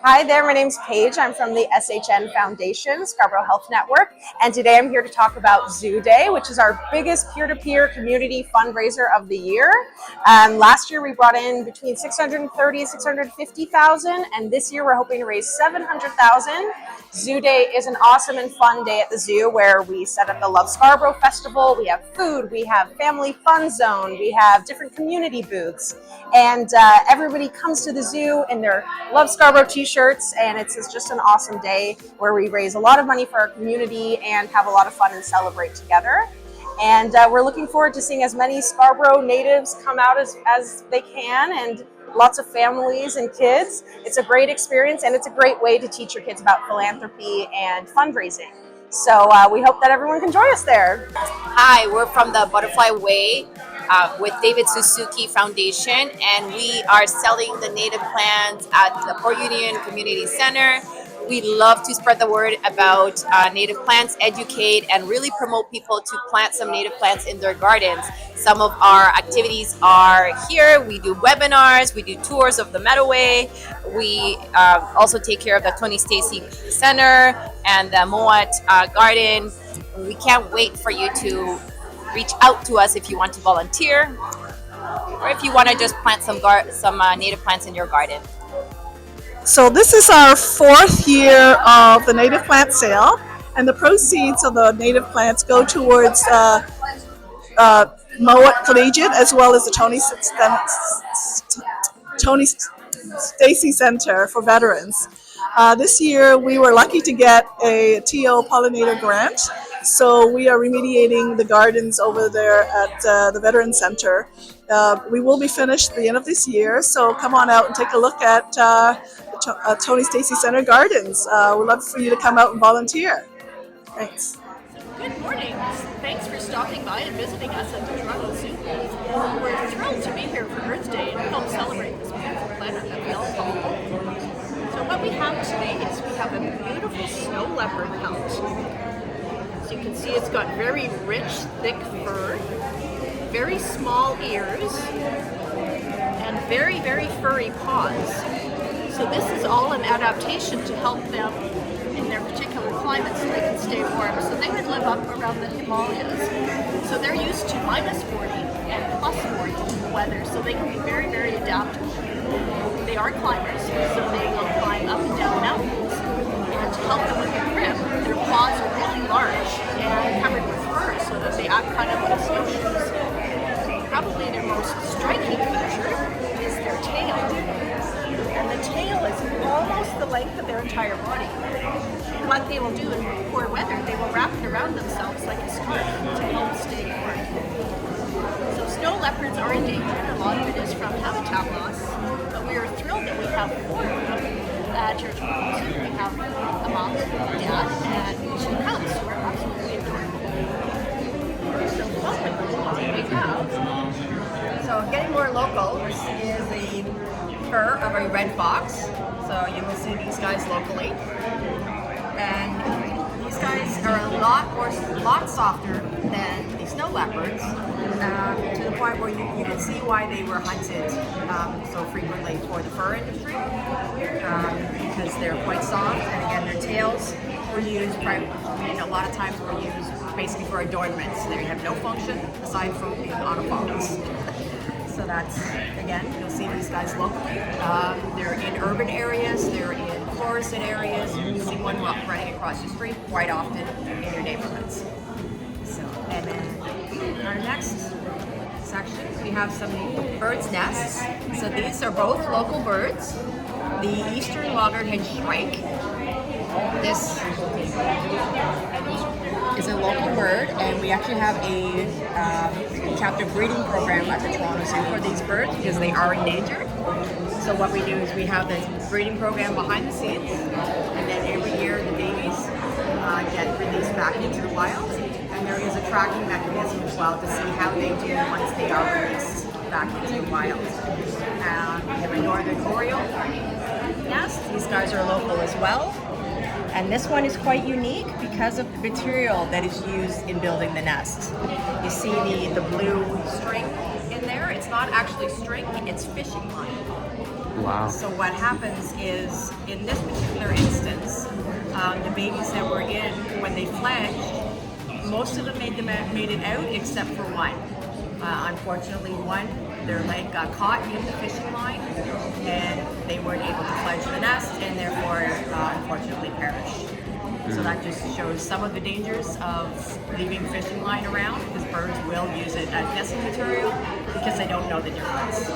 Hi there, my name's Paige. I'm from the SHN Foundation, Scarborough Health Network, and today I'm here to talk about Zoo Day, which is our biggest peer-to-peer community fundraiser of the year. Last year we brought in between $630,000 and $650,000, and this year we're hoping to raise $700,000. Zoo Day is an awesome and fun day at the zoo where we set up the Love Scarborough Festival. We have food, we have family fun zone, we have different community booths, and everybody comes to the zoo in their Love Scarborough t-shirts, and it's just an awesome day where we raise a lot of money for our community and have a lot of fun and celebrate together. And we're looking forward to seeing as many Scarborough natives come out as they can, and lots of families and kids. It's a great experience, and it's a great way to teach your kids about philanthropy and fundraising. So we hope that everyone can join us there. Hi, we're from the Butterfly Way with David Suzuki Foundation, and we are selling the native plants at the Port Union Community Center. We love to spread the word about native plants, educate, and really promote people to plant some native plants in their gardens. Some of our activities are here. We do webinars, we do tours of the Meadowway. We also take care of the Tony Stacy Center and the Mowat Garden. We can't wait for you to reach out to us if you want to volunteer or if you want to just plant some native plants in your garden. So this is our fourth year of the native plant sale, and the proceeds of the native plants go towards Mowat Collegiate as well as the Tony Stacy Center for Veterans. This year we were lucky to get a TO pollinator grant, so we are remediating the gardens over there at the Veterans Center. We will be finished at the end of this year, so come on out and take a look at Tony Stacy Center Gardens. We'd love for you to come out and volunteer. Thanks. Good morning. Thanks for stopping by and visiting us at the Toronto Zoo. We're thrilled to be here for Earth Day and help celebrate this beautiful planet that we all call home. So what we have today is we have a beautiful snow leopard pelt. So you can see it's got very rich, thick fur, very small ears, and very, very furry paws. So this is all an adaptation to help them in their particular climate so they can stay warm. So they would live up around the Himalayas. So they're used to minus 40 and plus 40 weather, so they can be very, very adaptable. They are climbers, so they will climb up and down mountains. And to help them with their grip, their paws are really large and covered with fur so that they act kind of like snowshoes. Probably their most striking feature is their tail. And the tail is almost the length of their entire body. What they will do in poor weather, they will wrap it around themselves like a scarf to help stay warm. So snow leopards are endangered. A lot of it is from habitat loss, but we are thrilled that we have 4 of them at our Toronto Zoo. We have a mom, dad, and 2 cubs who are absolutely adorable. So So getting more local, this is the fur of a red fox. So you will see these guys locally. And these guys are a lot softer than the snow leopards, to the point where you can see why they were hunted so frequently for the fur industry, because they're quite soft, and again their tails were used, a lot of times were used basically for adornment. So they have no function aside from being on a fox. So that's, again, you'll see these guys locally. They're in urban areas, they're in forested areas. You see one running across the street quite often in your neighborhoods. So, and then our next section, we have some birds' nests. So these are both local birds. The eastern loggerhead shrike. This is a local bird, and we actually have a captive breeding program at the Toronto Zoo for these birds because they are endangered. So what we do is we have this breeding program behind the scenes, and then every year the babies get released back into the wild, and there is a tracking mechanism as well to see how they do once they are released back into the wild. We have a northern oriole nest. These guys are local as well. And this one is quite unique because of the material that is used in building the nest. You see the blue string in there? It's not actually string, it's fishing line. Wow. So what happens is, in this particular instance, the babies that were in, when they fledged, most of them made it out except for one. Unfortunately, one, their leg got caught in the fishing line, and they weren't able to fledge the nest, and therefore, unfortunately, perished. So that just shows some of the dangers of leaving fishing line around, because birds will use it as nesting material because they don't know the difference.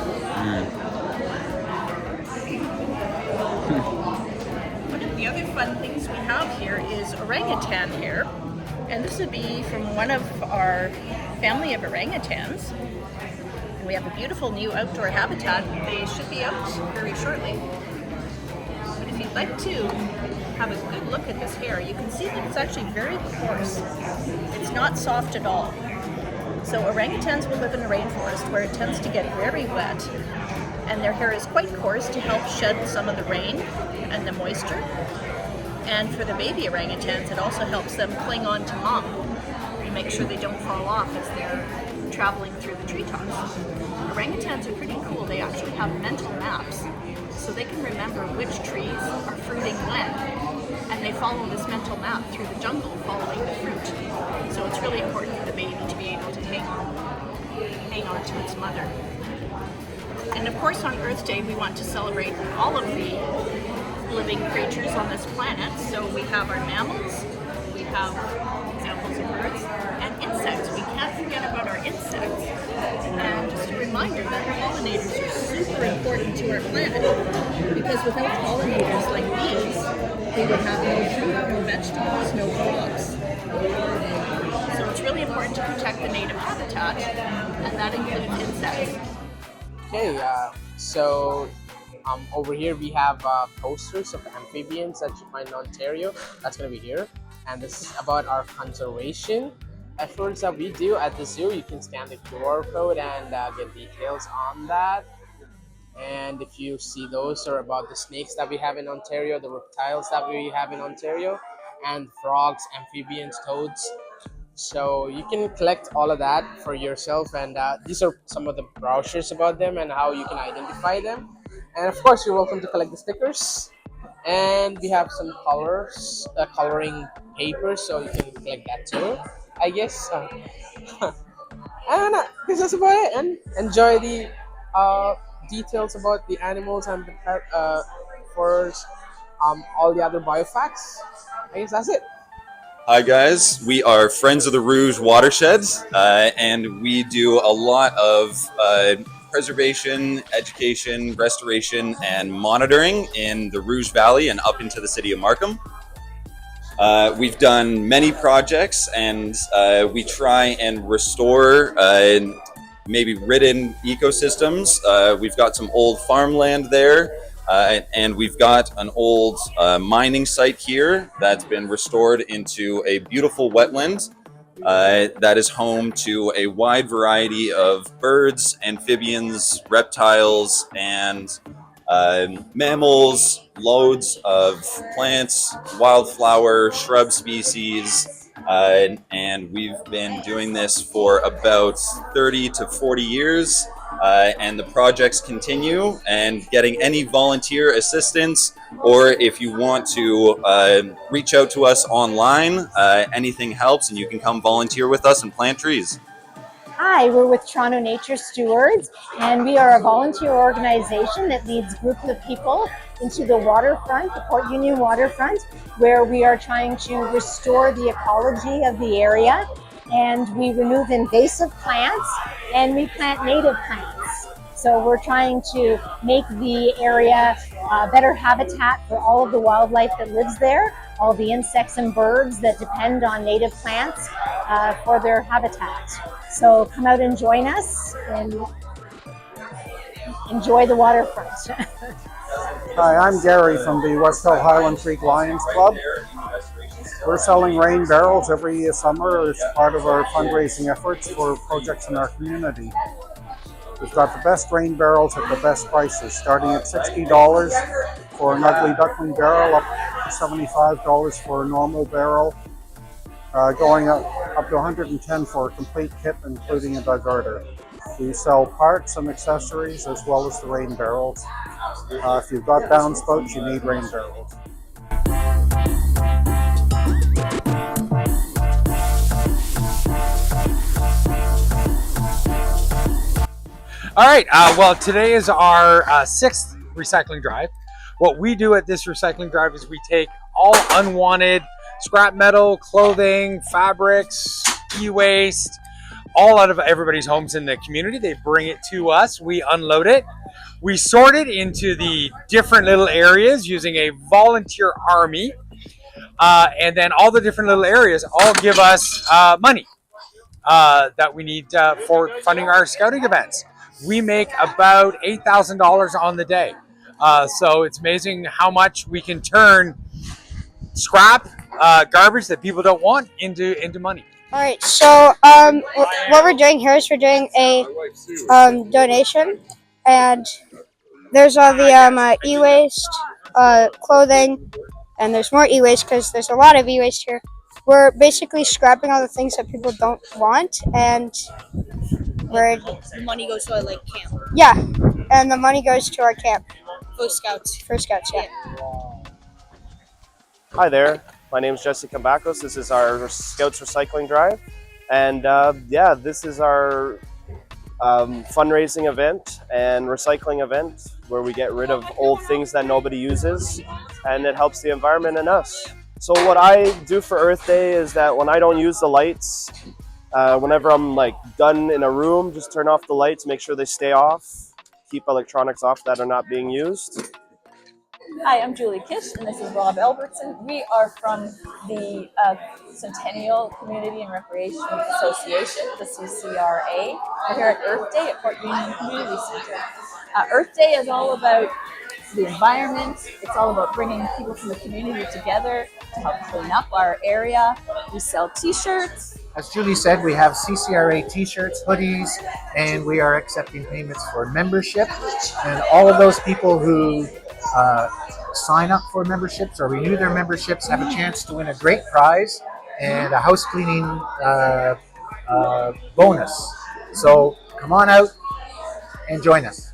One of the other fun things we have here is orangutan hair, and this would be from one of our family of orangutans. And we have a beautiful new outdoor habitat. They should be out very shortly. But if you'd like to have a good look at this hair, you can see that it's actually very coarse. It's not soft at all. So orangutans will live in the rainforest where it tends to get very wet, and their hair is quite coarse to help shed some of the rain and the moisture. And for the baby orangutans, it also helps them cling on to mom and make sure they don't fall off as they're traveling through the treetops. Orangutans are pretty cool. They actually have mental maps, so they can remember which trees are fruiting when, and they follow this mental map through the jungle following the fruit. So it's really important for the baby to be able to hang on to its mother. And of course, on Earth Day, we want to celebrate all of the living creatures on this planet. So we have our mammals, we have examples of birds, and insects. We can't forget about our insects. And just a reminder that pollinators are super important to our planet, because without pollinators like these, we would have no fruit, no vegetables, no crops. So it's really important to protect the native habitat, and that includes insects. Okay, so over here we have posters of amphibians that you find in Ontario. That's going to be here. And this is about our conservation efforts that we do at the zoo. You can scan the QR code and get details on that. And if you see those are about the snakes that we have in Ontario, the reptiles that we have in Ontario, and frogs, amphibians, toads. So you can collect all of that for yourself, and these are some of the brochures about them and how you can identify them. And of course, you're welcome to collect the stickers. And we have some coloring papers, so you can collect that too, I guess. And this is about it. And enjoy the details about the animals and the for all the other biofacts. I guess that's it. Hi guys, we are Friends of the Rouge Watersheds, and we do a lot of preservation, education, restoration, and monitoring in the Rouge Valley and up into the city of Markham. We've done many projects, and we try and restore maybe ridden ecosystems. We've got some old farmland there. And we've got an old mining site here that's been restored into a beautiful wetland that is home to a wide variety of birds, amphibians, reptiles, and mammals, loads of plants, wildflower, shrub species, and we've been doing this for about 30 to 40 years. And the projects continue, and getting any volunteer assistance, or if you want to reach out to us online, anything helps, and you can come volunteer with us and plant trees. Hi, we're with Toronto Nature Stewards, and we are a volunteer organization that leads groups of people into the waterfront, the Port Union waterfront, where we are trying to restore the ecology of the area. And we remove invasive plants and we plant native plants. So we're trying to make the area better habitat for all of the wildlife that lives there, all the insects and birds that depend on native plants for their habitat. So come out and join us and enjoy the waterfront. Hi, I'm Gary from the West Hill Highland Creek Lions Club. We're selling rain barrels every summer as part of our fundraising efforts for projects in our community. We've got the best rain barrels at the best prices, starting at $60 for an ugly duckling barrel up $75 for a normal barrel, going up to $110 for a complete kit, including a diverter. We sell parts and accessories as well as the rain barrels. If you've got downspouts, you need rain barrels. All right, well, today is our 6th recycling drive. What we do at this recycling drive is we take all unwanted scrap metal, clothing, fabrics, e-waste, all out of everybody's homes in the community. They bring it to us, we unload it, we sort it into the different little areas using a volunteer army, and then all the different little areas all give us money that we need for funding our scouting events. We make about $8,000 on the day. So it's amazing how much we can turn scrap, garbage that people don't want into money. All right, so what we're doing here is we're doing a donation, and there's all the e-waste, clothing, and there's more e-waste because there's a lot of e-waste here. We're basically scrapping all the things that people don't want, and the money goes to like camp. Yeah, and the money goes to our camp. For Scouts. For Scouts, yeah. Hi there, my name is Jesse Kambakos. This is our Scouts Recycling Drive. And yeah, this is our fundraising event and recycling event where we get rid of old things that nobody uses, and it helps the environment and us. So what I do for Earth Day is that when I don't use the lights, whenever I'm like done in a room, just turn off the lights, make sure they stay off, keep electronics off that are not being used. Hi, I'm Julie Kish, and this is Rob Albertson. We are from the Centennial Community and Recreation Association, the CCRA. We're here at Earth Day at Port Union Community Center. Earth Day is all about the environment. It's all about bringing people from the community together to help clean up our area. We sell t-shirts. As Julie said, we have CCRA t-shirts, hoodies, and we are accepting payments for membership. And all of those people who sign up for memberships or renew their memberships have a chance to win a great prize and a house cleaning bonus. So come on out and join us.